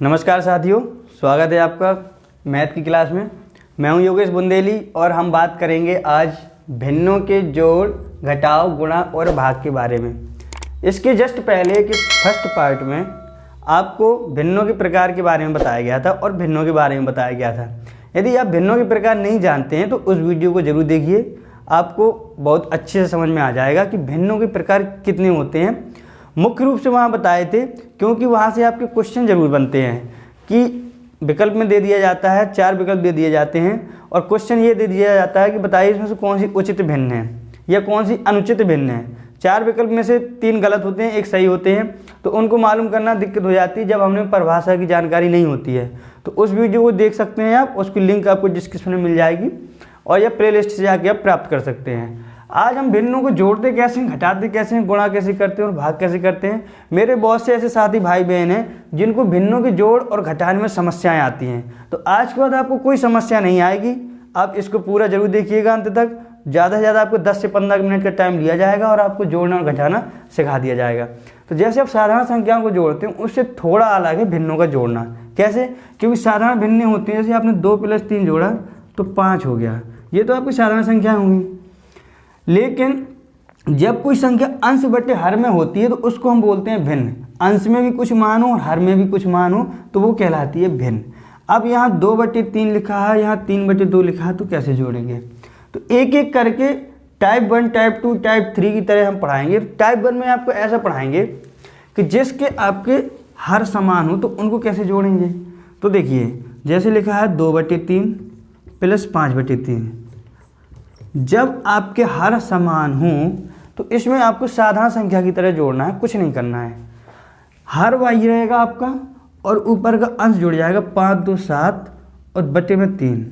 नमस्कार साथियों, स्वागत है आपका मैथ की क्लास में। मैं हूं योगेश बुंदेली और हम बात करेंगे आज भिन्नों के जोड़, घटाव, गुणा और भाग के बारे में। इसके जस्ट पहले के फर्स्ट पार्ट में आपको भिन्नों के प्रकार के बारे में बताया गया था और भिन्नों के बारे में बताया गया था। यदि आप भिन्नों के प्रकार नहीं जानते हैं तो उस वीडियो को ज़रूर देखिए, आपको बहुत अच्छे से समझ में आ जाएगा कि भिन्नों के प्रकार कितने होते हैं। मुख्य रूप से वहाँ बताए थे क्योंकि वहाँ से आपके क्वेश्चन जरूर बनते हैं कि विकल्प में दे दिया जाता है, 4 विकल्प दे दिए जाते हैं और क्वेश्चन ये दे दिया जाता है कि बताइए इसमें से कौन सी उचित भिन्न है या कौन सी अनुचित भिन्न है। 4 विकल्प में से 3 गलत होते हैं, 1 सही होते हैं, तो उनको मालूम करना दिक्कत हो जाती है जब हमें परिभाषा की जानकारी नहीं होती है। तो उस वीडियो को देख सकते हैं आप, उसकी लिंक आपको डिस्क्रिप्शन में मिल जाएगी और या प्ले लिस्ट से जाके आप प्राप्त कर सकते हैं। आज हम भिन्नों को जोड़ते कैसे हैं, घटाते कैसे हैं, गुणा कैसे करते हैं और भाग कैसे करते हैं। मेरे बहुत से ऐसे साथी भाई बहन हैं जिनको भिन्नों के जोड़ और घटाने में समस्याएं आती हैं। तो आज के बाद आपको कोई समस्या नहीं आएगी, आप इसको पूरा जरूर देखिएगा अंत तक। ज़्यादा से ज़्यादा आपको 10 से 15 मिनट का टाइम लिया जाएगा और आपको जोड़ना और घटाना सिखा दिया जाएगा। तो जैसे आप साधारण संख्याओं को जोड़ते हैं उससे थोड़ा अलग है भिन्नों का जोड़ना। कैसे? क्योंकि साधारण भिन्न होती हैं, जैसे आपने 2 + 3 जोड़ा तो 5 हो गया, ये तो आपकी साधारण संख्या होंगी। लेकिन जब कोई संख्या अंश बटे हर में होती है तो उसको हम बोलते हैं भिन्न। अंश में भी कुछ मान हो और हर में भी कुछ मान हो तो वो कहलाती है भिन्न। अब यहाँ 2/3 लिखा है, यहाँ 3/2 लिखा है, तो कैसे जोड़ेंगे? तो एक एक करके टाइप 1, टाइप 2, टाइप 3 की तरह हम पढ़ाएंगे। टाइप 1 में आपको ऐसा पढ़ाएंगे कि जिसके आपके हर समान हो तो उनको कैसे जोड़ेंगे। तो देखिए, जैसे लिखा है 2/3 + 5/3। जब आपके हर समान हो तो इसमें आपको साधारण संख्या की तरह जोड़ना है, कुछ नहीं करना है। हर वही रहेगा आपका और ऊपर का अंश जुड़ जाएगा, 5 2 7 और बटे में 3।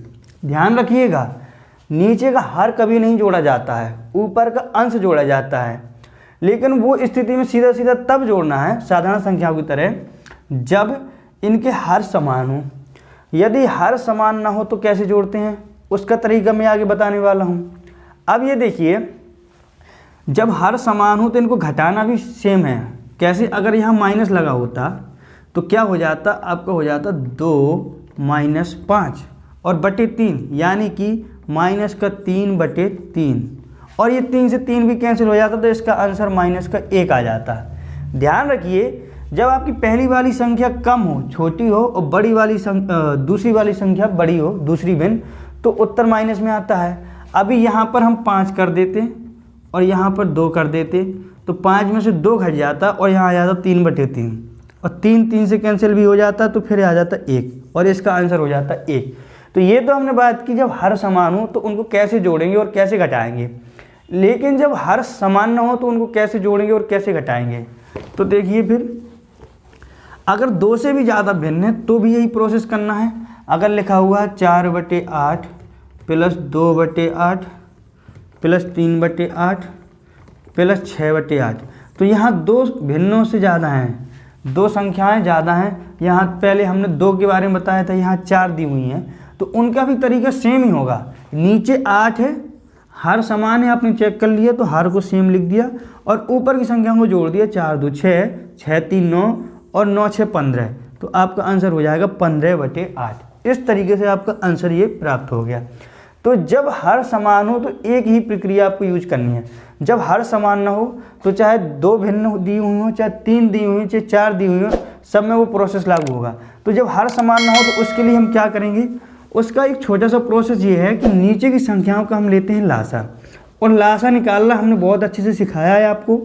ध्यान रखिएगा, नीचे का हर कभी नहीं जोड़ा जाता है, ऊपर का अंश जोड़ा जाता है। लेकिन वो स्थिति में सीधा सीधा तब जोड़ना है साधारण संख्याओं की तरह जब इनके हर समान हो। यदि हर समान ना हो तो कैसे जोड़ते हैं उसका तरीका मैं आगे बताने वाला हूँ। अब ये देखिए, जब हर समान हो तो इनको घटाना भी सेम है। कैसे? अगर यहाँ माइनस लगा होता तो क्या हो जाता, आपका हो जाता 2 - 5 और बटे 3, यानी कि -3/3 और ये 3 से 3 भी कैंसिल हो जाता तो इसका आंसर -1 आ जाता। ध्यान रखिए, जब आपकी पहली वाली संख्या कम हो, छोटी हो और बड़ी वाली दूसरी वाली संख्या बड़ी हो, दूसरी भिन्न, तो उत्तर माइनस में आता है। अभी यहाँ पर हम 5 कर देते और यहाँ पर 2 कर देते तो 5 में से 2 घट जाता और यहाँ आ जाता 3/3 और 3 से कैंसिल भी हो जाता तो फिर आ जाता 1 और इसका आंसर हो जाता 1। तो ये तो हमने बात की जब हर समान हो तो उनको कैसे जोड़ेंगे और कैसे घटाएंगे। लेकिन जब हर समान ना हो तो उनको कैसे जोड़ेंगे और कैसे घटाएंगे। तो देखिए, फिर अगर 2 से भी ज़्यादा भिन्न है तो भी यही प्रोसेस करना है। अगर लिखा हुआ है 4/8 + 2/8 + 3/8 + 6/8, तो यहाँ 2 भिन्नों से ज़्यादा हैं, 2 संख्याएं ज़्यादा हैं। यहाँ पहले हमने 2 के बारे में बताया था, यहाँ 4 दी हुई हैं, तो उनका भी तरीका सेम ही होगा। नीचे 8 है, हर समान है, आपने चेक कर लिया तो हर को सेम लिख दिया और ऊपर की संख्या को जोड़ दिया, 4 2 6, 6 3 9 और 9 6 15, तो आपका आंसर हो जाएगा 15/8। इस तरीके से आपका आंसर ये प्राप्त हो गया। तो जब हर समान हो तो एक ही प्रक्रिया आपको यूज करनी है। जब हर समान ना हो तो चाहे 2 भिन्न दी हुई हो, चाहे 3 दी हुई हो, चाहे 4 दी हुई हो, सब में वो प्रोसेस लागू होगा। तो जब हर समान ना हो तो उसके लिए हम क्या करेंगे, उसका एक छोटा सा प्रोसेस ये है कि नीचे की संख्याओं का हम लेते हैं लासा, और लासा निकालना हमने बहुत अच्छे से सिखाया है आपको।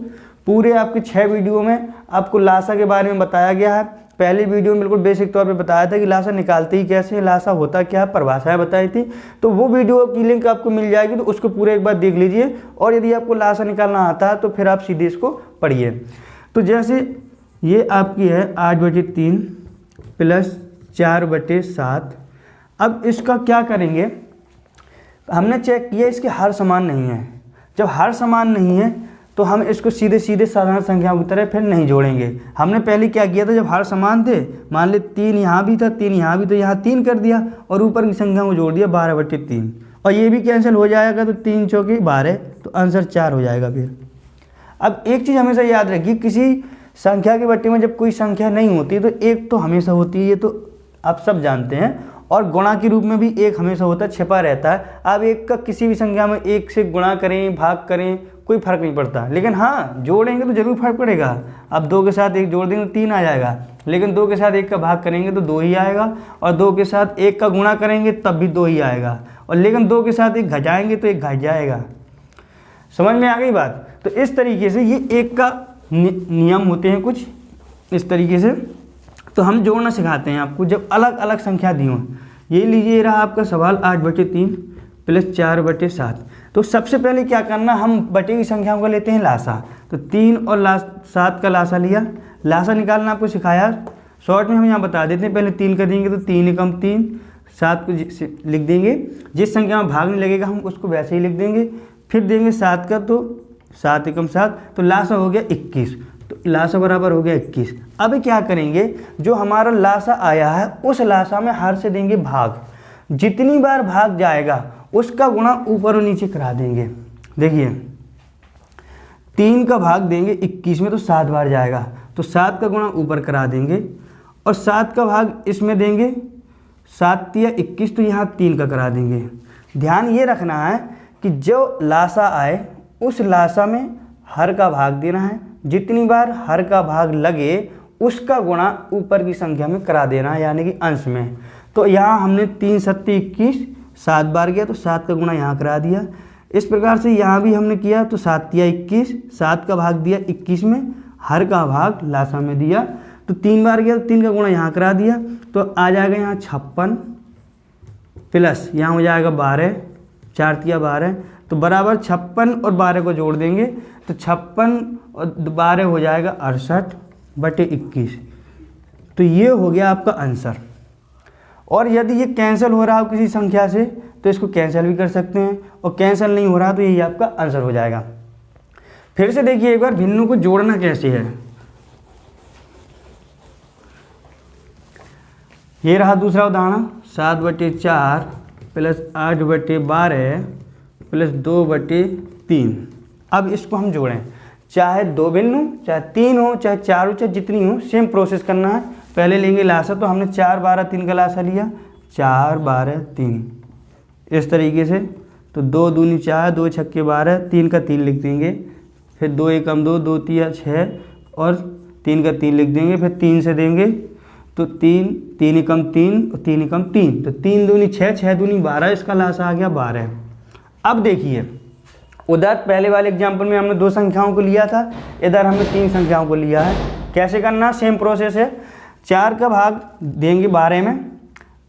पूरे आपके 6 वीडियो में आपको लासा के बारे में बताया गया है। पहली वीडियो में बिल्कुल बेसिक तौर पे बताया था कि लासा निकालते ही कैसे हैं, लासा होता क्या है, परिभाषाएं बताई थी। तो वो वीडियो की लिंक आपको मिल जाएगी, तो उसको पूरे एक बार देख लीजिए। और यदि आपको लासा निकालना आता है तो फिर आप सीधे इसको पढ़िए। तो जैसे ये आपकी है 8/3 + 4/7। अब इसका क्या करेंगे, हमने चेक किया इसके हर समान नहीं है। जब हर समान नहीं है तो हम इसको सीधे सीधे साधारण संख्याओं की तरह फिर नहीं जोड़ेंगे। हमने पहले क्या किया था, जब हर समान थे, मान ले 3 यहाँ भी था, 3 यहाँ भी, तो यहाँ 3 कर दिया और ऊपर की संख्या को जोड़ दिया 12/3 और ये भी कैंसिल हो जाएगा, तो 3 चौके 12, तो आंसर 4 हो जाएगा। फिर अब एक चीज़ हमेशा याद रखिए, किसी संख्या के बट्टे में जब कोई संख्या नहीं होती तो एक तो हमेशा होती है, ये तो आप सब जानते हैं। और गुणा के रूप में भी एक हमेशा होता है, छिपा रहता है। आप एक का किसी भी संख्या में एक से गुणा करें, भाग करें, कोई फर्क नहीं पड़ता। लेकिन हाँ, जोड़ेंगे तो जरूर फर्क पड़ेगा। अब 2 के साथ 1 जोड़ देंगे तो 3 आ जाएगा, लेकिन 2 के साथ 1 का भाग करेंगे तो 2 ही आएगा, और 2 के साथ 1 का गुणा करेंगे तब भी 2 ही आएगा, और लेकिन 2 के साथ 1 घटाएंगे तो 1 घट जाएगा। समझ में आ गई बात? तो इस तरीके से ये एक का नियम होते हैं कुछ इस तरीके से। तो हम जोड़ना सिखाते हैं आपको जब अलग अलग संख्या दी हों। ये लीजिए रहा आपका सवाल 8/3 प्लस 4/7। तो सबसे पहले क्या करना, हम बटे की संख्याओं का लेते हैं लासा। तो 3 और 7 का लासा लिया, लासा निकालना आपको सिखाया। शॉर्ट में हम यहाँ बता देते हैं, पहले 3 कर देंगे तो 3 एकम 3, 7 को लिख देंगे, जिस संख्या में भाग नहीं लगेगा हम उसको वैसे ही लिख देंगे। फिर देंगे 7 का तो 7 एकम 7, तो लासा हो गया 21। तो लासा बराबर हो गया 21। अब क्या करेंगे, जो हमारा लासा आया है उस लासा में हर से देंगे भाग। जितनी बार भाग जाएगा उसका गुणा ऊपर और नीचे करा देंगे। देखिए 3 का भाग देंगे 21 में तो 7 बार जाएगा, तो 7 का गुणा ऊपर करा देंगे, और 7 का भाग इसमें देंगे, 7 या 21, तो यहाँ 3 का करा देंगे। ध्यान ये रखना है कि जो लासा आए उस लासा में हर का भाग देना है। जितनी बार हर का भाग लगे उसका गुणा ऊपर की संख्या में करा देना है, यानी कि अंश में। तो यहाँ हमने 3 7 21, 7 बार गया तो 7 का गुणा यहाँ करा दिया। इस प्रकार से यहाँ भी हमने किया, तो 7 या 21, 7 का भाग दिया 21 में, हर का भाग लासा में दिया, तो 3 बार गया तो 3 का गुणा यहाँ करा दिया। तो आ जाएगा यहाँ 56 प्लस यहाँ हो जाएगा 12, 4 तिया 12, तो बराबर 56 और 12 को जोड़ देंगे तो 56 और 12 हो जाएगा 68/21। तो ये हो गया आपका आंसर। और यदि ये कैंसिल हो रहा हो किसी संख्या से तो इसको कैंसिल भी कर सकते हैं, और कैंसिल नहीं हो रहा तो यही आपका आंसर हो जाएगा। फिर से देखिए एक बार भिन्नों को जोड़ना कैसे है। ये रहा दूसरा उदाहरण, 7/4 प्लस 8/12 प्लस 2/3। अब इसको हम जोड़ें, चाहे 2 भिन्न हो, चाहे 3 हो, चाहे 4 हो, चाहे जितनी हो, सेम प्रोसेस करना है। पहले लेंगे लासा, तो हमने 4 12 3 का लासा लिया, 4 12 3 इस तरीके से। तो 2 दूनी 4, 2 छक्के 12, 3 का 3 लिख देंगे, फिर 2 एकम 2, 2 तिया 6 और 3 का 3 लिख देंगे, फिर 3 से देंगे तो 3, 3 एकम 3 और 3 एकम 3, तो 3 दूनी 6, 6 दूनी 12, इसका लासा आ गया 12। अब देखिए उधर पहले वाले एग्जाम्पल में हमने 2 संख्याओं को लिया था, इधर हमने 3 संख्याओं को लिया है। कैसे करना, सेम प्रोसेस है। 4 का भाग देंगे 12 में,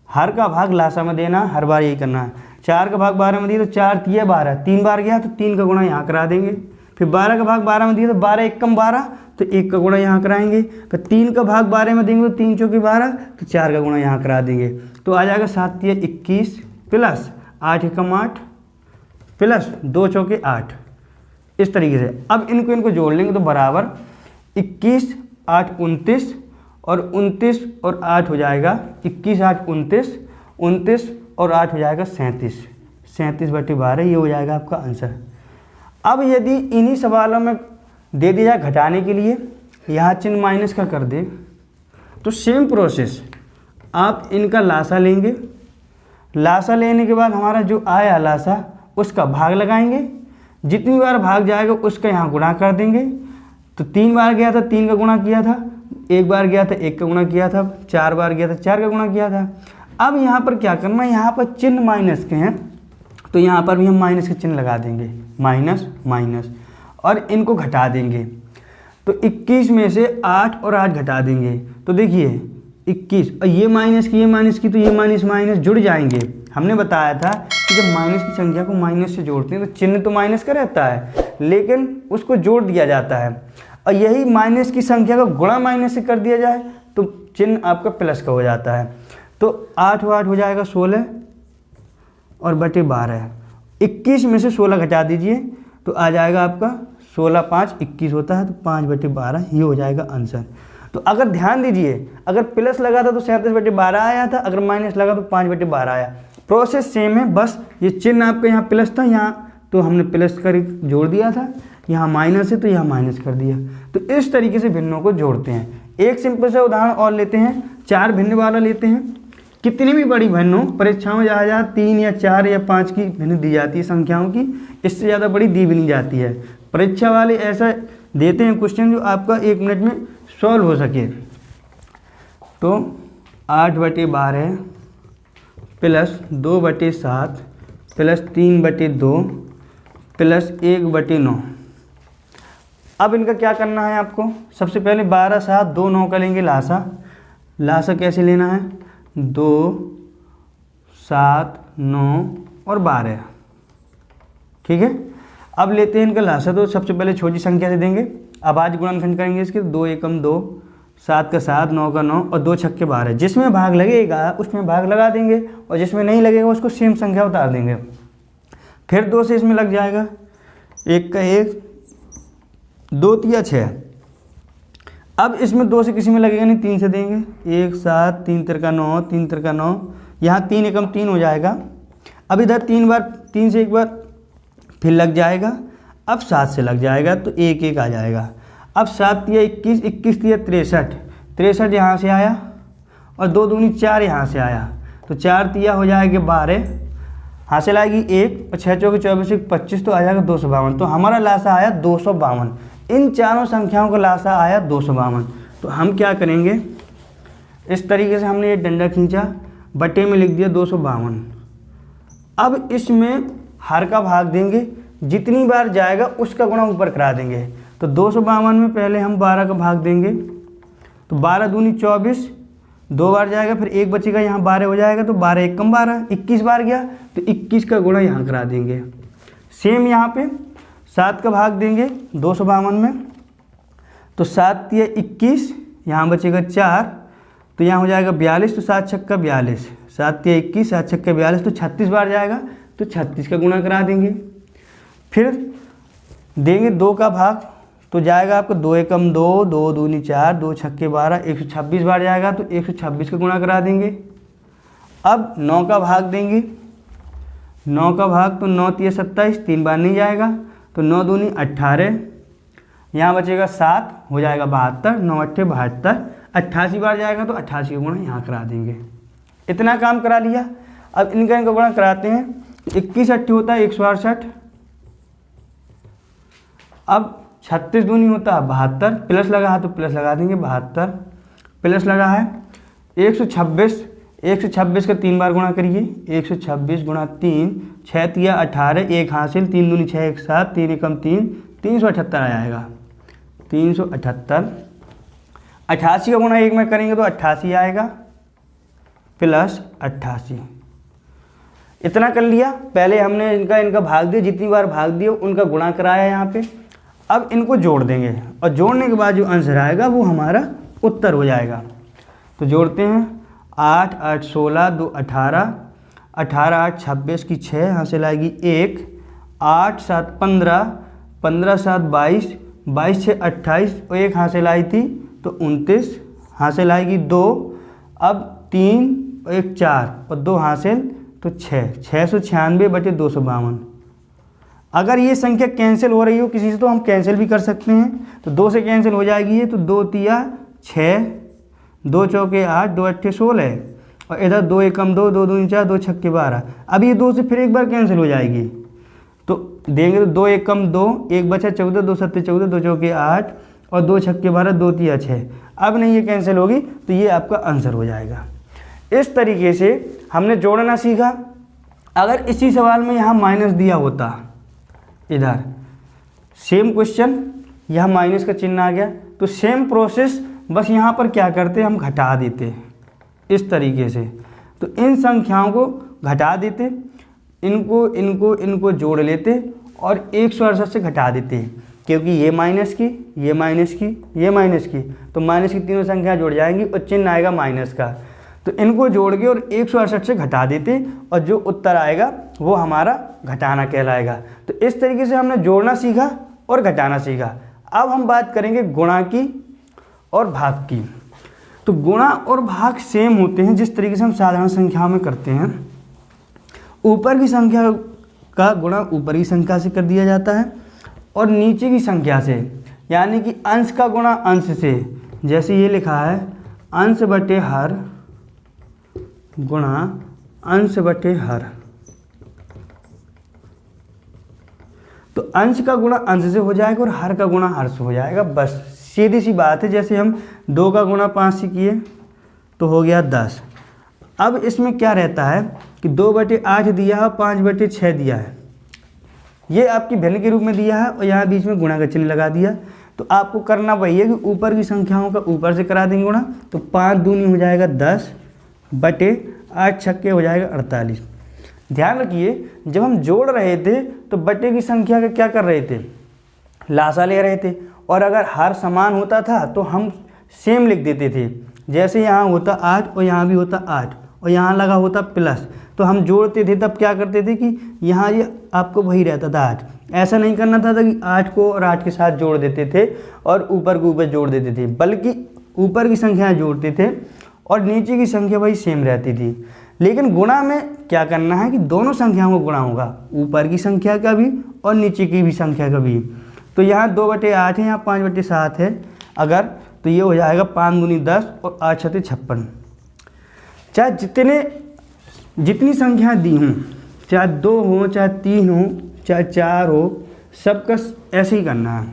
हर का भाग लासा में देना, हर बार यही करना है। 4 का भाग 12 में दिया तो 4 तिया 12, 3 बार गया तो 3 का गुणा यहाँ करा देंगे। फिर 12 का भाग 12 में दिया तो 12 एकम 12, तो 1 का गुणा यहाँ कराएंगे। फिर 3 का भाग 12 में देंगे तो 3 चौके 12, तो 4 का गुणा यहाँ करा देंगे। तो आ जाएगा 7 तिया 21 प्लस 8 एकम 8 प्लस 2 चौके 8 इस तरीके से। अब इनको जोड़ लेंगे तो बराबर 21 8 29 और 29 और 8 हो जाएगा 21 8 29, 29 और 8 हो जाएगा 37, 37/12। ये हो जाएगा आपका आंसर। अब यदि इन्हीं सवालों में दे दिया जाए घटाने के लिए, यहाँ चिन्ह माइनस का कर दे, तो सेम प्रोसेस, आप इनका लासा लेंगे। लासा लेने के बाद हमारा जो आया लासा उसका भाग लगाएंगे, जितनी बार भाग जाएगा उसका यहाँ गुणा कर देंगे। तो 3 बार गया था 3 का गुणा किया था, 1 बार गया था 1 का गुणा किया था, 4 बार गया था 4 का गुणा किया था। अब यहाँ पर क्या करना है, यहाँ पर चिन्ह माइनस के हैं तो यहाँ पर भी हम माइनस के चिन्ह लगा देंगे, माइनस माइनस, और इनको घटा देंगे। तो 21 में से 8 और 8 घटा देंगे, तो देखिए 21 और ये माइनस की तो ये माइनस माइनस जुड़ जाएंगे। हमने बताया था कि जब माइनस की संख्या को माइनस से जोड़ते हैं तो चिन्ह तो माइनस का रहता है लेकिन उसको जोड़ दिया जाता है, और यही माइनस की संख्या का गुणा माइनस से कर दिया जाए तो चिन्ह आपका प्लस का हो जाता है। तो 8 और 8 हो जाएगा 16 और बटे 12। 21 में से 16 घटा दीजिए तो आ जाएगा आपका 16 5 21 होता है, तो 5/12 ये हो जाएगा आंसर। तो अगर ध्यान दीजिए, अगर प्लस लगा था तो 37/12 आया था, अगर माइनस लगा तो 5/12 आया। प्रोसेस सेम है, बस ये चिन्ह आपका यहाँ प्लस था, यहाँ तो हमने प्लस कर जोड़ दिया था, यहाँ माइनस है तो यहाँ माइनस कर दिया। तो इस तरीके से भिन्नों को जोड़ते हैं। एक सिंपल सा उदाहरण और लेते हैं, 4 भिन्न वाला लेते हैं। कितनी भी बड़ी भिन्न हो, परीक्षाओं में जहाँ 3 या 4 या 5 की भिन्न दी जाती है संख्याओं की, इससे ज़्यादा बड़ी दी भी नहीं जाती है। परीक्षा वाले ऐसा देते हैं क्वेश्चन जो आपका 1 मिनट में सॉल्व हो सके। तो 8/12 प्लस 2/7 प्लस 3/2 प्लस 1/9। अब इनका क्या करना है आपको, सबसे पहले 12, 7, 2, 9 का लेंगे लासा। लासा कैसे लेना है, 2, 7, 9 और 12, ठीक है। अब लेते हैं इनका लासा। तो सबसे पहले छोटी संख्या से देंगे, अब आज गुणनखंड करेंगे इसके। 2 एकम 2, 7 का 7, 9 का 9 और 2 छक्के 12। जिसमें भाग लगेगा उसमें भाग लगा देंगे और जिसमें नहीं लगेगा उसको सेम संख्या उतार देंगे। फिर 2 से इसमें लग जाएगा, 1 का 1, 2 तिया 6। अब इसमें 2 से किसी में लगेगा नहीं, 3 से देंगे। 1, 7, 3 तिरका 9, 3 तिरका 9, यहाँ 3 एकम 3 हो जाएगा। अब इधर 3 से एक बार फिर लग जाएगा। अब 7 से लग जाएगा तो 1, 1 आ जाएगा। अब 7 तिया 21, 21 तिया 63, 63 यहाँ से आया और 2 दूनी 4 यहाँ से आया। तो 4 तिया हो जाएगा 12, हासिल आएगी 1 और 6 चौके 24, 25 तो आ जाएगा 252। तो हमारा लासा आया 252। इन चारों संख्याओं का लासा आया 252। तो हम क्या करेंगे, इस तरीके से हमने ये डंडा खींचा, बटे में लिख दिया 252। अब इसमें हर का भाग देंगे, जितनी बार जाएगा उसका गुणा ऊपर करा देंगे। तो 252 में पहले हम 12 का भाग देंगे। तो 12 दूनी 24, 2 बार जाएगा, फिर 1 बचेगा, यहाँ 12 हो जाएगा। तो 12 एकम 12, 21 बार गया तो 21 का गुणा यहाँ करा देंगे। सेम यहाँ पे 7 का भाग देंगे 252 में। तो 7 तिया 21, यहाँ बचेगा 4, तो यहाँ हो जाएगा 42। तो 7 छक्का 42, 7 तिया 21, 7 छक्का 42, तो 36 बार जाएगा तो 36 का गुणा करा देंगे। फिर देंगे 2 का भाग, तो जाएगा आपको 2 एकम 2, 2 दूनी 4, 2 छक्के 12, 126 बार जाएगा तो 126 का गुणा करा देंगे। अब 9 का भाग देंगे, 9 का भाग तो 9 तिया 27, 3 बार नहीं जाएगा तो 9 दूनी 18, यहाँ बचेगा 7, हो जाएगा 72, 9 अट्ठे 72, 88 बार जाएगा तो 88 का गुणा यहाँ करा देंगे। इतना काम करा लिया। अब इनका गुणा कराते हैं। 21 अट्ठे होता है 168। अब 36 दूनी होता है 72, प्लस लगा है तो प्लस लगा देंगे 72, प्लस लगा है 126, 126 का 3 बार गुणा करिए। 126 गुणा 3, 6 तिया 18, 1 हासिल, 3 दूनी 6, 1 7, 3 एकम 3, 378 आ जाएगा। 378, 88 का गुणा 1 में करेंगे तो 88 आएगा, प्लस 88। इतना कर लिया। पहले हमने इनका भाग दिया, जितनी बार भाग दिया उनका गुणा कराया यहाँ पे। अब इनको जोड़ देंगे और जोड़ने के बाद जो आंसर आएगा वो हमारा उत्तर हो जाएगा। तो जोड़ते हैं। 8, 8, 16, 2, 18, 18, 8, 26 की 6, हासिल आएगी 1, 8, 7, 15, 15, 7, 22, 22, 6, 28 और 1 हासिल आई थी तो 29, हासिल आएगी 2, अब 3 और 1 4 और 2 हासिल तो 6, 696/252। अगर ये संख्या कैंसिल हो रही हो किसी से तो हम कैंसिल भी कर सकते हैं। तो 2 से कैंसिल हो जाएगी ये, तो 2 तिया 6, 2 चौके 8, 2 अट्ठे 16 और इधर 2 एकम 2, 2 दूनी 4, 2 छक्के 12। अब ये 2 से फिर एक बार कैंसिल हो जाएगी तो देंगे तो 2 एकम 2, 1 बचा 14, 2 सत्ते 14, 2 चौके 8 और 2 छक्के 12, 2 तिया 6। अब नहीं ये कैंसिल होगी तो ये आपका आंसर हो जाएगा। इस तरीके से हमने जोड़ना सीखा। अगर इसी सवाल में यहाँ माइनस दिया होता, इधर सेम क्वेश्चन, यहाँ माइनस का चिन्ह आ गया तो सेम प्रोसेस, बस यहाँ पर क्या करते हम घटा देते इस तरीके से। तो इन संख्याओं को घटा देते, इनको जोड़ लेते और 168 से घटा देते, क्योंकि ये माइनस की, ये माइनस की, ये माइनस की, तो माइनस की तीनों संख्या जुड़ जाएंगी और चिन्ह आएगा माइनस का। तो इनको जोड़ के और 168 से घटा देते और जो उत्तर आएगा वो हमारा घटाना कहलाएगा। तो इस तरीके से हमने जोड़ना सीखा और घटाना सीखा। अब हम बात करेंगे गुणा की और भाग की। तो गुणा और भाग सेम होते हैं जिस तरीके से हम साधारण संख्याओं में करते हैं। ऊपर की संख्या का गुणा ऊपर की संख्या से कर दिया जाता है और नीचे की संख्या से, यानी कि अंश का गुणा अंश से। जैसे ये लिखा है अंश बटे हर गुणा अंश बटे हर, तो अंश का गुणा अंश से हो जाएगा और हर का गुणा हर से हो जाएगा। बस सीधी सी बात है। जैसे हम 2 का गुणा 5 से किए तो हो गया 10। अब इसमें क्या रहता है कि 2/8 दिया है, 5/6 दिया है, ये आपकी भिन्न के रूप में दिया है और यहाँ बीच में गुणा का चिन्ह लगा दिया। तो आपको करना वही है कि ऊपर की संख्याओं का ऊपर से करा देंगे गुणा, तो 5 दूनी हो जाएगा 10 बटे 8 छक्के हो जाएगा 48। ध्यान रखिए, जब हम जोड़ रहे थे तो बटे की संख्या का क्या कर रहे थे, लासा ले रहे थे। और अगर हर समान होता था तो हम सेम लिख देते थे। जैसे यहाँ होता 8 और यहाँ भी होता 8 और यहाँ लगा होता प्लस, तो हम जोड़ते थे तब क्या करते थे कि यहाँ ये आपको वही रहता था 8। ऐसा नहीं करना था कि 8 को और 8 के साथ जोड़ देते थे और ऊपर के ऊपर जोड़ देते थे, बल्कि ऊपर की संख्या जोड़ते थे और नीचे की संख्या वही सेम रहती थी। लेकिन गुणा में क्या करना है कि दोनों संख्याओं को गुणा होगा, ऊपर की संख्या का भी और नीचे की भी संख्या का भी। तो यहाँ 2/8 है, यहाँ 5/7 है अगर, तो ये हो जाएगा 5 दूनी 10 और 8 छत्ते 56। चाहे जितनी संख्या दी हों, चाहे 2 हो, चाहे 3 हो, चाहे 4 हो, सबका ऐसे ही करना है।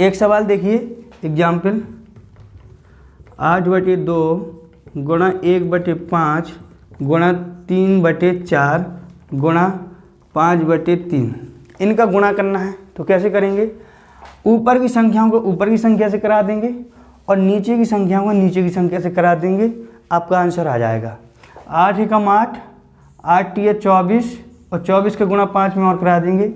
एक सवाल देखिए, एग्जाम्पल 8/2 गुणा 1/5 गुणा 3/4 गुणा 5/3, इनका गुणा करना है। तो कैसे करेंगे, ऊपर की संख्याओं को ऊपर की संख्या से करा देंगे और नीचे की संख्याओं को नीचे की संख्या से करा देंगे, आपका आंसर आ जाएगा। 8 एकम 8, 8 × 24 और 24 का गुणा 5 में और करा देंगे,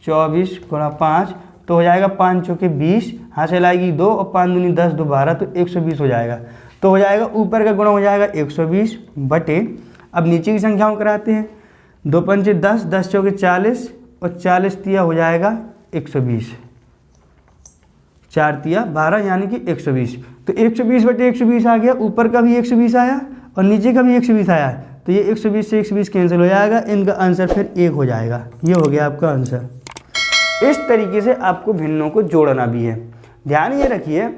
24 × 5 तो हो जाएगा 5 चौके 20, यहाँ से लाएगी 2 और 5 दूनी 10 2 12 तो 120 हो जाएगा। तो हो जाएगा ऊपर का गुणा हो जाएगा 120 बटे, अब नीचे की संख्याओं कराते हैं, 2 पंचे 10, 10 चौके 40 और 40 तिया हो जाएगा 120, 4 तिया 12 यानी कि 120। तो 120 बटे 120 आ गया, ऊपर का भी 120 आया और नीचे का भी 120 आया, तो ये 120 से 120 कैंसिल हो जाएगा, इनका आंसर फिर 1 हो जाएगा। ये हो गया आपका आंसर। इस तरीके से आपको भिन्नों को जोड़ना भी है। ध्यान ये रखिए,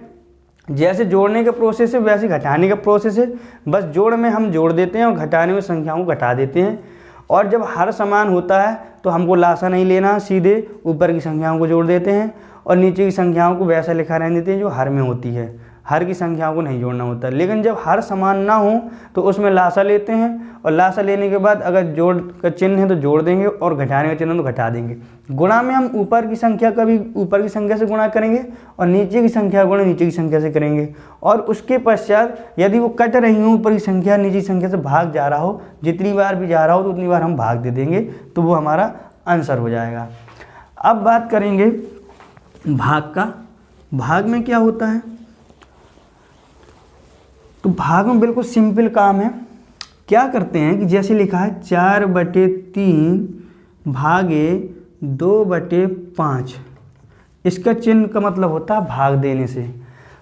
जैसे जोड़ने का प्रोसेस है वैसे घटाने का प्रोसेस है। बस जोड़ में हम जोड़ देते हैं और घटाने में संख्याओं को घटा देते हैं। और जब हर समान होता है तो हमको लासा नहीं लेना, सीधे ऊपर की संख्याओं को जोड़ देते हैं और नीचे की संख्याओं को वैसा लिखा रहने देते हैं जो हर में होती है। हर की संख्याओं को नहीं जोड़ना होता। लेकिन जब हर समान ना हो तो उसमें लासा लेते हैं और लासा लेने के बाद अगर जोड़ का चिन्ह है तो जोड़ देंगे और घटाने का चिन्ह तो घटा देंगे। गुणा में हम ऊपर की संख्या का भी ऊपर की संख्या से गुणा करेंगे और नीचे की संख्या गुणा नीचे की संख्या से करेंगे। और उसके पश्चात यदि वो कट रही हो, ऊपर की संख्या नीचे की संख्या से भाग जा रहा हो, जितनी बार भी जा रहा हो तो उतनी बार हम भाग दे देंगे, तो वो हमारा आंसर हो जाएगा। अब बात करेंगे भाग का। भाग में क्या होता है, तो भाग में बिल्कुल सिंपल काम है। क्या करते हैं कि जैसे लिखा है 4/3 भागे 2/5, इसका चिन्ह का मतलब होता है भाग देने से।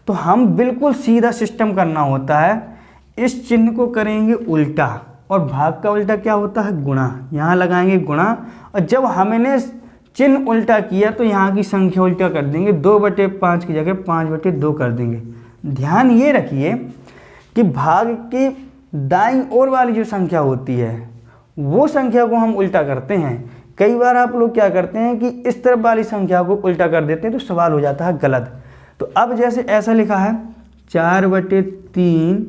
तो हम बिल्कुल सीधा सिस्टम करना होता है, इस चिन्ह को करेंगे उल्टा और भाग का उल्टा क्या होता है, गुणा। यहाँ लगाएंगे गुणा और जब हमने चिन्ह उल्टा किया तो यहाँ की संख्या उल्टा कर देंगे, 2/5 की जगह 5/2 कर देंगे। ध्यान ये रखिए कि भाग की दाईं ओर वाली जो संख्या होती है वो संख्या को हम उल्टा करते हैं। कई बार आप लोग क्या करते हैं कि इस तरफ वाली संख्या को उल्टा कर देते हैं तो सवाल हो जाता है गलत। तो अब जैसे ऐसा लिखा है 4/3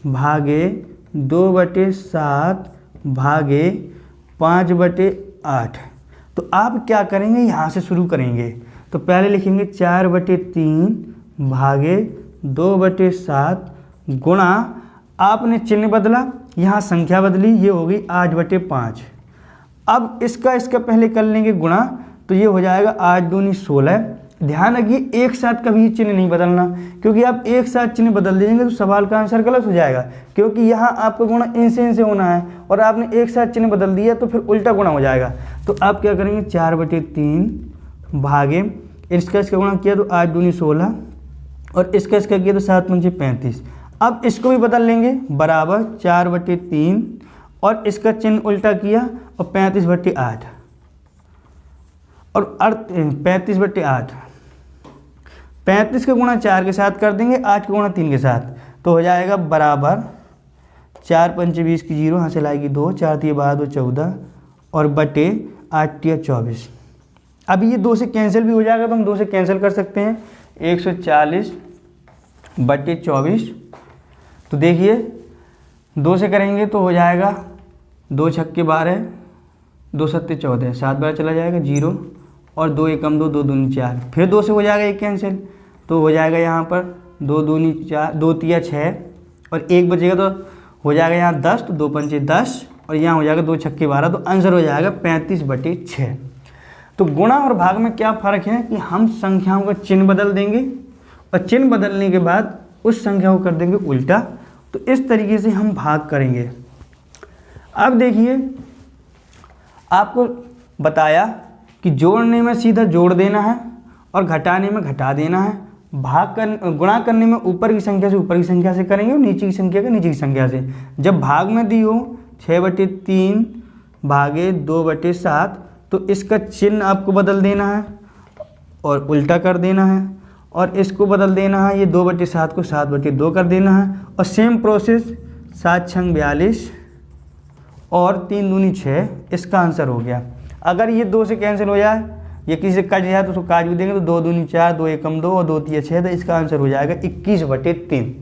भागे 2/7 भागे 5/8, तो आप क्या करेंगे, यहाँ से शुरू करेंगे। तो पहले लिखेंगे 4/3 भागे 2/7 गुणा, आपने चिन्ह बदला, यहाँ संख्या बदली, ये हो गई 8/5। अब इसका पहले कर लेंगे गुणा, तो ये हो जाएगा 8 दूनी 16। ध्यान रखिए एक साथ कभी चिन्ह नहीं बदलना, क्योंकि आप एक साथ चिन्ह बदल देंगे तो सवाल का आंसर गलत हो जाएगा। क्योंकि यहाँ आपका गुणा इनसे होना है और आपने एक साथ चिन्ह बदल दिया तो फिर उल्टा गुणा हो जाएगा। तो आप क्या करेंगे 4/3 भागे, इसका गुणा किया तो 8 दूनी 16 और इसका किया तो 7 पंचे 35। अब इसको भी बदल लेंगे बराबर 4/3 और इसका चिन्ह उल्टा किया और 35/8। और 35/8, 35 का गुणा 4 के साथ कर देंगे, 8 का गुणा 3 के साथ, तो हो जाएगा बराबर 4 5 20 की 0, हासिल आएगी 2, 4 3 12 2 14 और बटे 8 3 24। अब ये 2 से कैंसिल भी हो जाएगा, तो हम 2 से कैंसिल कर सकते हैं, 140/24। तो देखिए 2 से करेंगे तो हो जाएगा 2 छक्के 12, 2 सत्ते 14, 7 बार चला जाएगा 0 और 2 एकम 2, 2 दूनी 4, फिर 2 से हो जाएगा 1 कैंसिल, तो हो जाएगा यहाँ पर 2 दूनी 4, 2 तिया 6 और 1 बचेगा तो हो जाएगा यहाँ 10, तो 2 पंचे 10 और यहाँ हो जाएगा 2 छक्के 12, तो आंसर हो जाएगा 35/6। तो गुणा और भाग में क्या फ़र्क है कि हम संख्याओं का चिन्ह बदल देंगे और चिन्ह बदलने के बाद उस संख्या को कर देंगे उल्टा। तो इस तरीके से हम भाग करेंगे। अब देखिए आपको बताया कि जोड़ने में सीधा जोड़ देना है और घटाने में घटा देना है। गुणा करने में ऊपर की संख्या से ऊपर की संख्या से करेंगे और नीचे की संख्या का नीचे की संख्या से। जब भाग में दी हो 6/3 भागे 2/7, तो इसका चिन्ह आपको बदल देना है और उल्टा कर देना है, और इसको बदल देना है, ये 2/7 को 7/2 कर देना है। और सेम प्रोसेस 7 6 42 और 3 दूनी 6, इसका आंसर हो गया। अगर ये 2 से कैंसिल हो जाए, ये किसी से कट जाए तो उसको काट भी देंगे, तो 2 दूनी 4, 2 एकम 2 और 2 तिया 6, तो इसका आंसर हो जाएगा 21/3।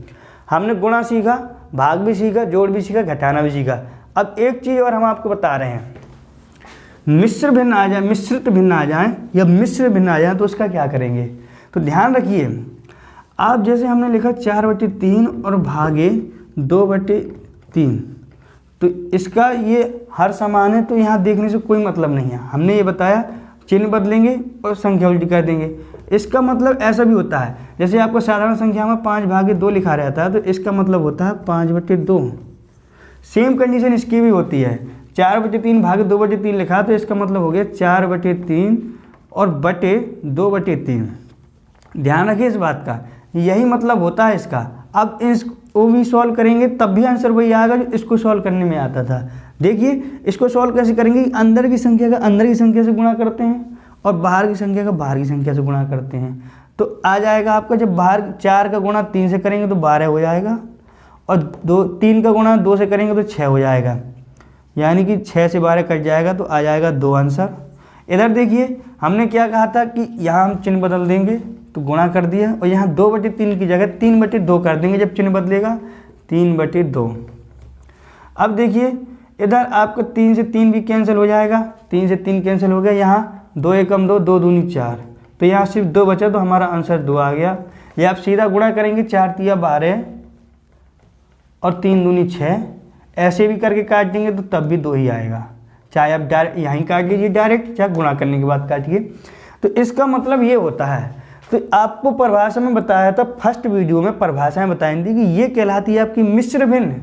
हमने गुणा सीखा, भाग भी सीखा, जोड़ भी सीखा, घटाना भी सीखा। अब एक चीज़ और हम आपको बता रहे हैं, मिश्र भिन्न आ जाए, मिश्रित भिन्न आ जाए या मिश्र भिन्न आ जाए तो उसका क्या करेंगे। तो ध्यान रखिए, आप जैसे हमने लिखा 4/3 और भागे 2/3, तो इसका ये हर समान है, तो यहाँ देखने से कोई मतलब नहीं है। हमने ये बताया चिन्ह बदलेंगे और संख्या उल्टी कर देंगे। इसका मतलब ऐसा भी होता है, जैसे आपको साधारण संख्या में 5/2 लिखा रहता है, तो इसका मतलब होता है 5/2। सेम कंडीशन इसकी भी होती है, 4/3 भागे 2/3 लिखा, तो इसका मतलब हो गया 4/3 और बटे 2/3। ध्यान रखिए इस बात का, यही मतलब होता है इसका। अब इसको भी सॉल्व करेंगे तब भी आंसर वही आएगा जो इसको सॉल्व करने में आता था। देखिए इसको सॉल्व कैसे करेंगे, अंदर की संख्या का अंदर की संख्या से गुणा करते हैं और बाहर की संख्या का बाहर की संख्या से गुणा करते हैं, तो आ जाएगा आपका, जब बाहर 4 का गुणा 3 से करेंगे तो 12 हो जाएगा, और 3 का गुणा 2 से करेंगे तो 6 हो जाएगा, यानी कि 6 से 12 कट जाएगा, तो आ जाएगा 2 आंसर। इधर देखिए हमने क्या कहा था कि यहाँ हम चिन्ह बदल देंगे, तो गुणा कर दिया, और यहाँ 2/3 की जगह 3/2 कर देंगे जब चिन्ह बदलेगा, 3/2। अब देखिए इधर आपको 3 से 3 भी कैंसिल हो जाएगा, 3 से 3 कैंसिल हो गया, यहाँ 2 एकम 2, 2 दूनी 4, तो यहाँ सिर्फ 2 बचा, तो हमारा आंसर 2 आ गया। ये आप सीधा गुणा करेंगे, 4 तिया 12 और 3 दूनी 6, ऐसे भी करके काट देंगे तो तब भी 2 ही आएगा, चाहे आप डायरेक्ट यहीं काट लीजिए डायरेक्ट, चाहे गुणा करने के बाद काटिए। तो इसका मतलब ये होता है। तो आपको परिभाषा में बताया था, फर्स्ट वीडियो में परिभाषाएं बताई थी कि ये कहलाती है आपकी मिश्र भिन्न।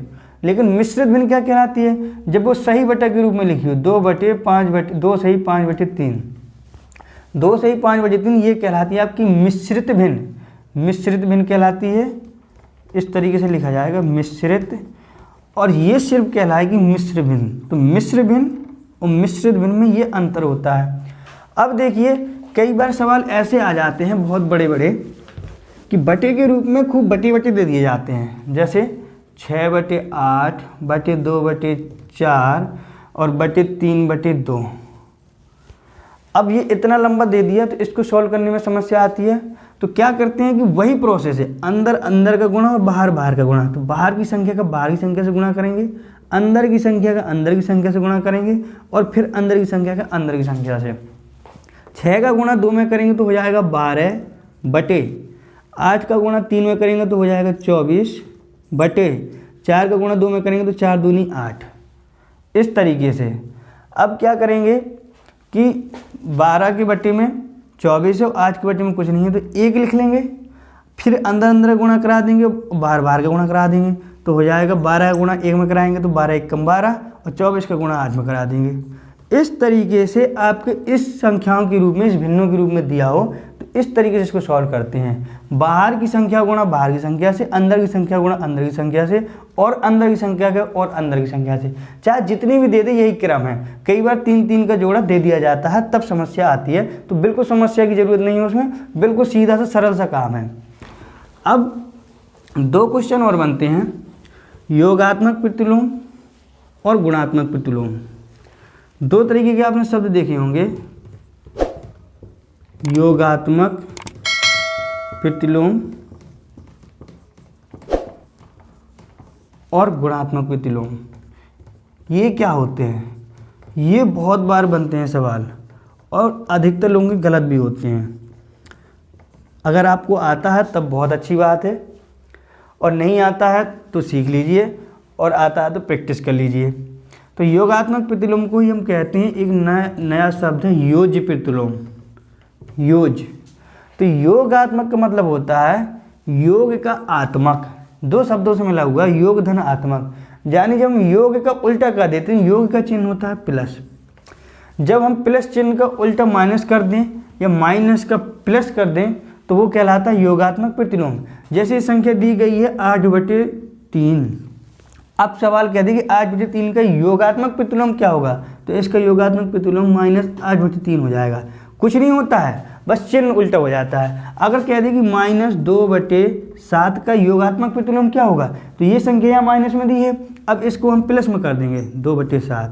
लेकिन मिश्रित भिन्न क्या कहलाती है, जब वो सही बटा के रूप में लिखी हो, 2 सही 5/3, 2 सही 5/3, ये कहलाती है आपकी मिश्रित भिन्न। मिश्रित भिन्न कहलाती है, इस तरीके से लिखा जाएगा मिश्रित, और ये सिर्फ कहलाएगी मिश्र भिन्न। तो मिश्र भिन्न और मिश्रित भिन्न में ये अंतर होता है। अब देखिए कई बार सवाल ऐसे आ जाते हैं बहुत बड़े बड़े कि बटे के रूप में खूब बटे दे दिए जाते हैं, जैसे 6/8 बटे 2/4 और बटे 3/2। अब ये इतना लंबा दे दिया तो इसको सॉल्व करने में समस्या आती है। तो क्या करते हैं कि वही प्रोसेस है, अंदर अंदर का गुणा और बाहर बाहर का गुणा। तो बाहर की संख्या का बाहर की संख्या से गुणा करेंगे, अंदर की संख्या का अंदर की संख्या से गुणा करेंगे, और फिर अंदर की संख्या का अंदर की संख्या से। 6 का गुणा 2 में करेंगे तो हो जाएगा 12 बटे 8 का गुणा 3 में करेंगे तो हो जाएगा 24 बटे 4 का गुणा 2 में करेंगे तो 4 दूनी 8। इस तरीके से अब क्या करेंगे कि 12 के बटे में 24 है और 8 के बटे में कुछ नहीं है, तो 1 लिख लेंगे, फिर अंदर अंदर गुणा करा देंगे, बाहर बाहर का गुणा करा देंगे, तो हो जाएगा 12 का गुणा 1 में कराएंगे तो 12 1 कम 12 और 24 का गुणा 8 में करा देंगे। इस तरीके से आपके इस संख्याओं के रूप में, इस भिन्नों के रूप में दिया हो तो इस तरीके से इसको सॉल्व करते हैं। बाहर की संख्या गुणा बाहर की संख्या से, अंदर की संख्या गुणा अंदर की संख्या से, और अंदर की संख्या के और अंदर की संख्या से, चाहे जितनी भी दे दे यही क्रम है। कई बार 3-3 का जोड़ा दे दिया जाता है तब समस्या आती है, तो बिल्कुल समस्या की जरूरत नहीं है उसमें, बिल्कुल सीधा सा सरल सा काम है। अब 2 क्वेश्चन और बनते हैं, योगात्मक प्रतिलोम और गुणात्मक प्रतिलोम। 2 तरीके के आपने शब्द देखे होंगे, योगात्मक प्रतिलोम और गुणात्मक प्रतिलोम। ये क्या होते हैं? ये बहुत बार बनते हैं सवाल और अधिकतर लोगों के गलत भी होते हैं। अगर आपको आता है तब बहुत अच्छी बात है, और नहीं आता है तो सीख लीजिए, और आता है तो प्रैक्टिस कर लीजिए। तो योगात्मक प्रतिलोम को ही हम कहते हैं, एक नया शब्द है योज्य प्रतिलोम। योज, तो योगात्मक का मतलब होता है योग का आत्मक, 2 शब्दों से मिला हुआ, योग धन आत्मक। यानी जब हम योग का उल्टा कर देते हैं, योग का चिन्ह होता है प्लस, जब हम प्लस चिन्ह का उल्टा माइनस कर दें या माइनस का प्लस कर दें तो वो कहलाता है योगात्मक प्रतिलोम। जैसे संख्या दी गई है 8/3, अब सवाल कह दे कि 8/3 का योगात्मक प्रतिलोम क्या होगा, तो इसका योगात्मक प्रतिलोम -8/3 हो जाएगा। कुछ नहीं होता है, बस चिन्ह उल्टा हो जाता है। अगर कह दे कि -2/7 का योगात्मक प्रतिलोम क्या होगा, तो ये संख्या यहाँ माइनस में दी है, अब इसको हम प्लस में कर देंगे 2/7।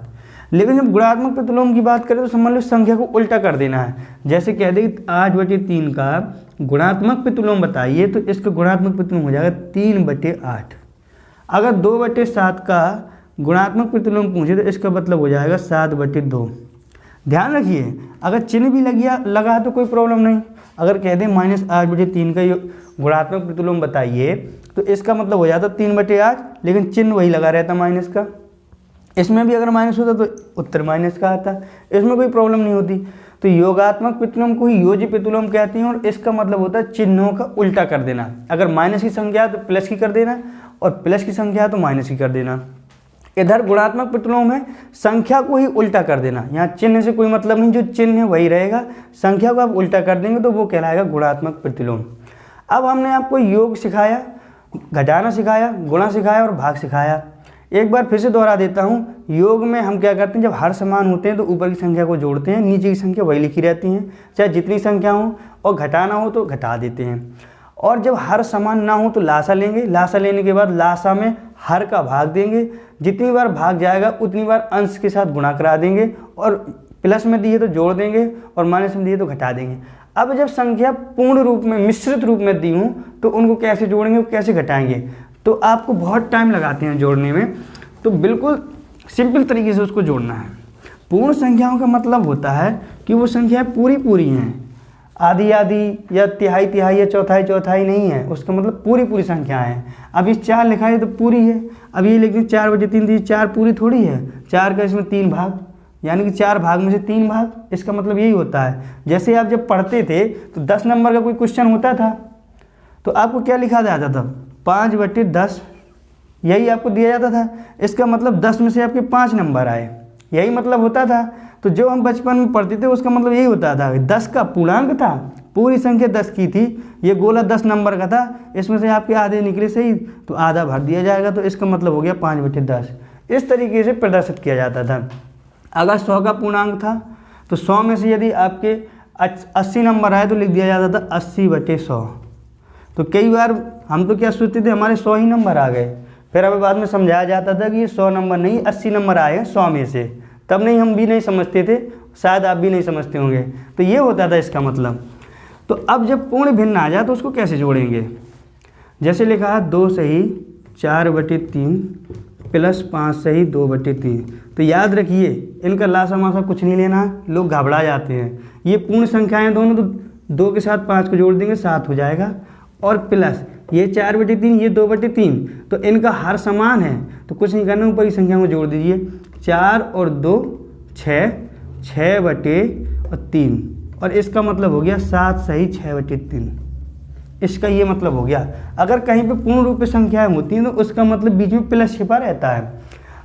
लेकिन जब गुणात्मक प्रतिलोम की बात करें तो समझ लो संख्या को उल्टा कर देना है। जैसे कह दे 8/3 का गुणात्मक प्रतिलोम बताइए, तो इसका गुणात्मक प्रतिलोम हो जाएगा 3/8। अगर 2/7 का गुणात्मक प्रतिलोम पूछे तो इसका मतलब हो जाएगा 7/2। ध्यान रखिए, अगर चिन्ह भी लगा तो कोई प्रॉब्लम नहीं। अगर कह दें -8/3 का गुणात्मक प्रतिलोम बताइए, तो इसका मतलब हो जाता 3/8, लेकिन चिन्ह वही लगा रहता माइनस का। इसमें भी अगर माइनस होता तो उत्तर माइनस का आता, इसमें कोई प्रॉब्लम नहीं होती। तो योगात्मक प्रतिलोम को ही योज्य प्रतिलोम कहते हैं, और इसका मतलब होता है चिन्हों का उल्टा कर देना। अगर माइनस की संख्या है तो प्लस की कर देना, और प्लस की संख्या है तो माइनस की कर देना। इधर गुणात्मक प्रतिलोम है संख्या को ही उल्टा कर देना, यहाँ चिन्ह से कोई मतलब नहीं, जो चिन्ह है वही रहेगा, संख्या को आप उल्टा कर देंगे तो वो कहलाएगा गुणात्मक प्रतिलोम। अब हमने आपको योग सिखाया, घटाना सिखाया, गुणा सिखाया और भाग सिखाया। एक बार फिर से दोहरा देता हूँ, योग में हम क्या करते हैं, जब हर समान होते हैं तो ऊपर की संख्या को जोड़ते हैं, नीचे की संख्या वही लिखी रहती हैं, चाहे जितनी संख्या हो, और घटाना हो तो घटा देते हैं। और जब हर समान ना हो तो लासा लेंगे, लासा लेने के बाद लासा में हर का भाग देंगे, जितनी बार भाग जाएगा उतनी बार अंश के साथ गुणा करा देंगे, और प्लस में दिए तो जोड़ देंगे, और माइनस में दिए तो घटा देंगे। अब जब संख्या पूर्ण रूप में, मिश्रित रूप में दी हूँ, तो उनको कैसे जोड़ेंगे, कैसे घटाएंगे, तो आपको बहुत टाइम लगाते हैं जोड़ने में। तो बिल्कुल सिंपल तरीके से उसको जोड़ना है। पूर्ण संख्याओं का मतलब होता है कि वो संख्याएं पूरी पूरी हैं, आधी आधी या तिहाई तिहाई या चौथाई चौथाई नहीं है, उसका मतलब पूरी पूरी संख्याएं हैं। अब ये 4 लिखा है तो पूरी है, अब ये लिखते 4/3 थी, 4 पूरी थोड़ी है, 4 का इसमें 3 भाग, यानी कि 4 भाग में से 3 भाग, इसका मतलब यही होता है। जैसे आप जब पढ़ते थे तो 10 नंबर का कोई क्वेश्चन होता था तो आपको क्या लिखा जाता था, 5/10, यही आपको दिया जाता था। इसका मतलब 10 में से आपके 5 नंबर आए, यही मतलब होता था। तो जो हम बचपन में पढ़ते थे उसका मतलब यही होता था, 10 का पूर्णांक था, पूरी संख्या 10 की थी, ये गोला 10 नंबर का था, इसमें से आपके आधे निकले सही तो आधा भर दिया जाएगा, तो इसका मतलब हो गया 5/10। इस तरीके से प्रदर्शित किया जाता था। अगर 100 का पूर्णांक था तो 100 में से यदि आपके 80 नंबर आए तो लिख दिया जाता था 80/100। तो कई बार हम तो क्या सोचते थे हमारे 100 ही नंबर आ गए, फिर हमें बाद में समझाया जाता था कि ये 100 नंबर नहीं 80 नंबर आए हैं 100 में से, तब नहीं, हम भी नहीं समझते थे, शायद आप भी नहीं समझते होंगे। तो ये होता था इसका मतलब। तो अब जब पूर्ण भिन्न आ जाए तो उसको कैसे जोड़ेंगे, जैसे लिखा है 2 सही 4/3 प्लस 5 सही 2/3। तो याद रखिए इनका लासा मासा कुछ नहीं लेना, लोग घबरा जाते हैं। ये पूर्ण संख्याएं दोनों, तो 2 के साथ 5 को जोड़ देंगे 7 हो जाएगा, और प्लस ये 4/3 ये 2/3, तो इनका हर समान है तो कुछ नहीं करना, ऊपर की संख्या को जोड़ दीजिए, 4 और 2 6, 6/3, और इसका मतलब हो गया 7 सही 6/3। इसका ये मतलब हो गया। अगर कहीं पे पूर्ण रूप में संख्याएं होती हैं तो उसका मतलब बीच में प्लस छिपा रहता है।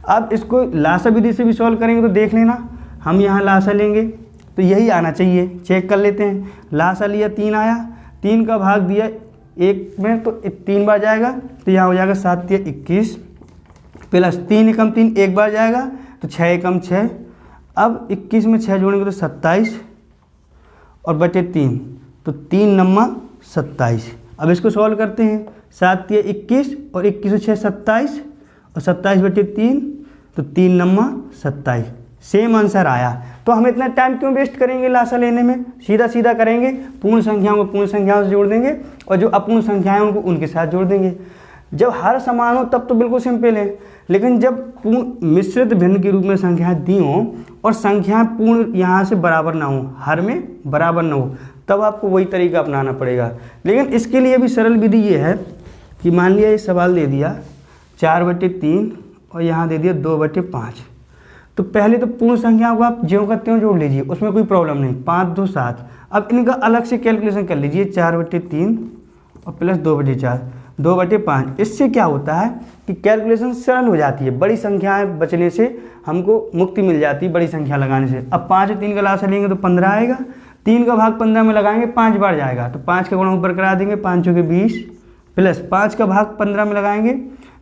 अब इसको लासा विधि से भी सॉल्व करेंगे तो देख लेना, हम यहाँ लासा लेंगे तो यही आना चाहिए, चेक कर लेते हैं। लासा लिया 3 आया, 3 का भाग दिया 1 में तो 3 बार जाएगा, तो यहाँ हो जाएगा 7 × 21, प्लस 3 एकम 3 एक बार जाएगा तो 6 एकम 6। अब 21 में 6 जोड़ेंगे तो 27 और बटे 3 तो 3 नम्मा 27। अब इसको सॉल्व करते हैं। 7 तिया 21 और 21 से 6 27 और 27 बटे 3 तो 3 नम्मा 27। सेम आंसर आया। तो हम इतना टाइम क्यों वेस्ट करेंगे लासा लेने में, सीधा सीधा करेंगे। पूर्ण संख्याओं को पूर्ण संख्याओं से जोड़ देंगे और जो अपूर्ण संख्याएं उनको उनके साथ जोड़ देंगे। जब हर समान हो तब तो बिल्कुल सिंपल है, लेकिन जब पूर्ण मिश्रित भिन्न के रूप में संख्याएं दी हों और संख्याएं पूर्ण यहाँ से बराबर ना हो, हर में बराबर ना हो, तब आपको वही तरीका अपनाना पड़ेगा। लेकिन इसके लिए भी सरल विधि ये है कि मान लिया ये सवाल दे दिया 4/3 और यहाँ दे दिया 2/5। तो पहले तो पूर्ण संख्याओं को आप ज्यों का त्यों जोड़ लीजिए, उसमें कोई प्रॉब्लम नहीं। 5 2 7। अब इनका अलग से कैलकुलेशन कर लीजिए। 4/3 और प्लस 2/4 2/5। इससे क्या होता है कि कैलकुलेशन सरल हो जाती है, बड़ी संख्याएं बचने से हमको मुक्ति मिल जाती है बड़ी संख्या लगाने से। अब 5 और 3 का लासा लेंगे तो 15 आएगा। 3 का भाग 15 में लगाएंगे 5 बार जाएगा तो 5 का गुणा ऊपर करा देंगे, 5 के 20 प्लस 5 का भाग 15 में लगाएंगे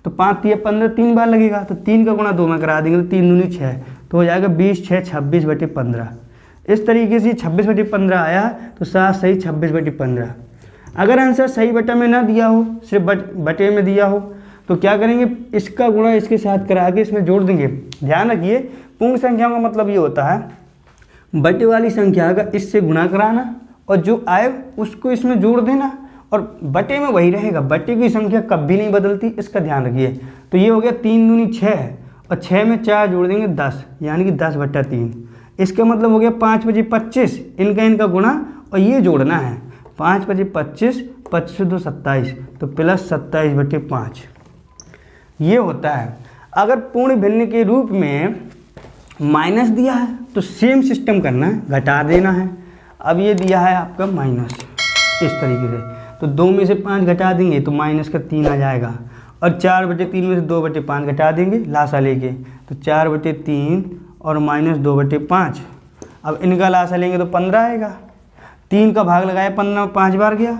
तो 5 तिया 15 3 बार लगेगा तो 3 का गुणा 2 में करा देंगे तो 3 दूनी 6 तो हो जाएगा 20 6 26/15। इस तरीके से 26/15 आया तो 7 सही 26/15। अगर आंसर सही बटा में ना दिया हो, सिर्फ बटे में दिया हो, तो क्या करेंगे, इसका गुणा इसके साथ करा के इसमें जोड़ देंगे। ध्यान रखिए पूर्ण संख्या का मतलब ये होता है बटे वाली संख्या का इससे गुणा कराना और जो आए उसको इसमें जोड़ देना और बटे में वही रहेगा। बटे की संख्या कभी नहीं बदलती, इसका ध्यान रखिए। तो ये हो गया 3 दूनी 6 और 6 में 4 जोड़ देंगे 10, यानी कि 10/3। इसका मतलब हो गया 5/25। इनका गुणा और ये जोड़ना है। 5/25 25 2 27 तो प्लस 27/5 ये होता है। अगर पूर्ण भिन्न के रूप में माइनस दिया है तो सेम सिस्टम करना है, घटा देना है। अब ये दिया है आपका माइनस, इस तरीके से तो 2 में से 5 घटा देंगे तो माइनस का 3 आ जाएगा और 4/3 में से 2/5 घटा देंगे लासा लेके तो 4/3 और माइनस 2/5। अब इनका लासा लेंगे तो 15 आएगा। 3 का भाग लगाया 15 5 बार गया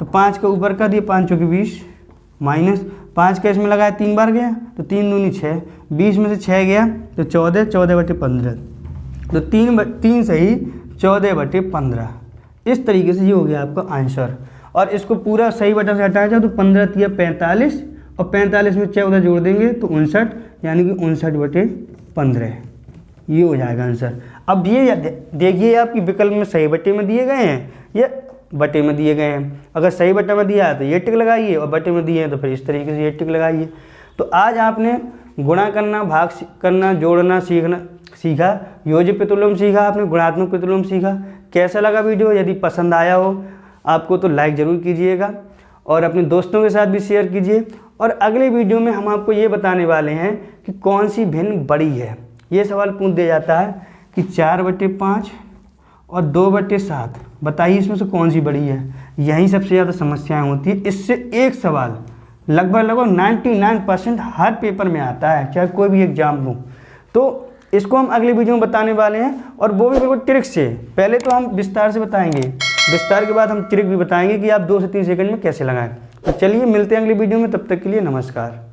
तो 5 का ऊपर का दिया 5 चौके 20 माइनस 5 का इसमें लगाया 3 बार गया तो 3 दूनी 6 20 में से 6 गया तो 14 14/15 तो 3 सही 14/15। इस तरीके से ये हो गया आपका आंसर। और इसको पूरा सही बटा से हटाया जाए तो 15 तिया 45 और 45 में 14 जोड़ देंगे तो 59, यानी कि 59/15 ये हो जाएगा आंसर। अब ये देखिए आपकी विकल्प में सही बटे में दिए गए हैं या बटे में दिए गए हैं। अगर सही बटे में दिया है तो ये टिक लगाइए और बटे में दिए हैं तो फिर इस तरीके से ये टिक लगाइए। तो आज आपने गुणा करना, भाग करना, जोड़ना सीखा, योज्य प्रतिलोम सीखा, आपने गुणात्मक प्रतिलोम सीखा। कैसा लगा वीडियो? यदि पसंद आया हो आपको तो लाइक ज़रूर कीजिएगा और अपने दोस्तों के साथ भी शेयर कीजिए। और अगले वीडियो में हम आपको ये बताने वाले हैं कि कौन सी भिन्न बड़ी है। ये सवाल पूछ दिया जाता है कि 4/5 और 2/7 बताइए इसमें से कौन सी बड़ी है। यहीं सबसे ज़्यादा समस्याएं होती है। इससे एक सवाल लगभग 99% हर पेपर में आता है, चाहे कोई भी एग्जाम हो। तो इसको हम अगले वीडियो में बताने वाले हैं और वो भी बिल्कुल ट्रिक से। पहले तो हम विस्तार से बताएंगे, विस्तार के बाद हम ट्रिक भी बताएंगे कि आप 2 से 3 सेकंड में कैसे लगाएं। तो चलिए मिलते हैं अगली वीडियो में, तब तक के लिए नमस्कार।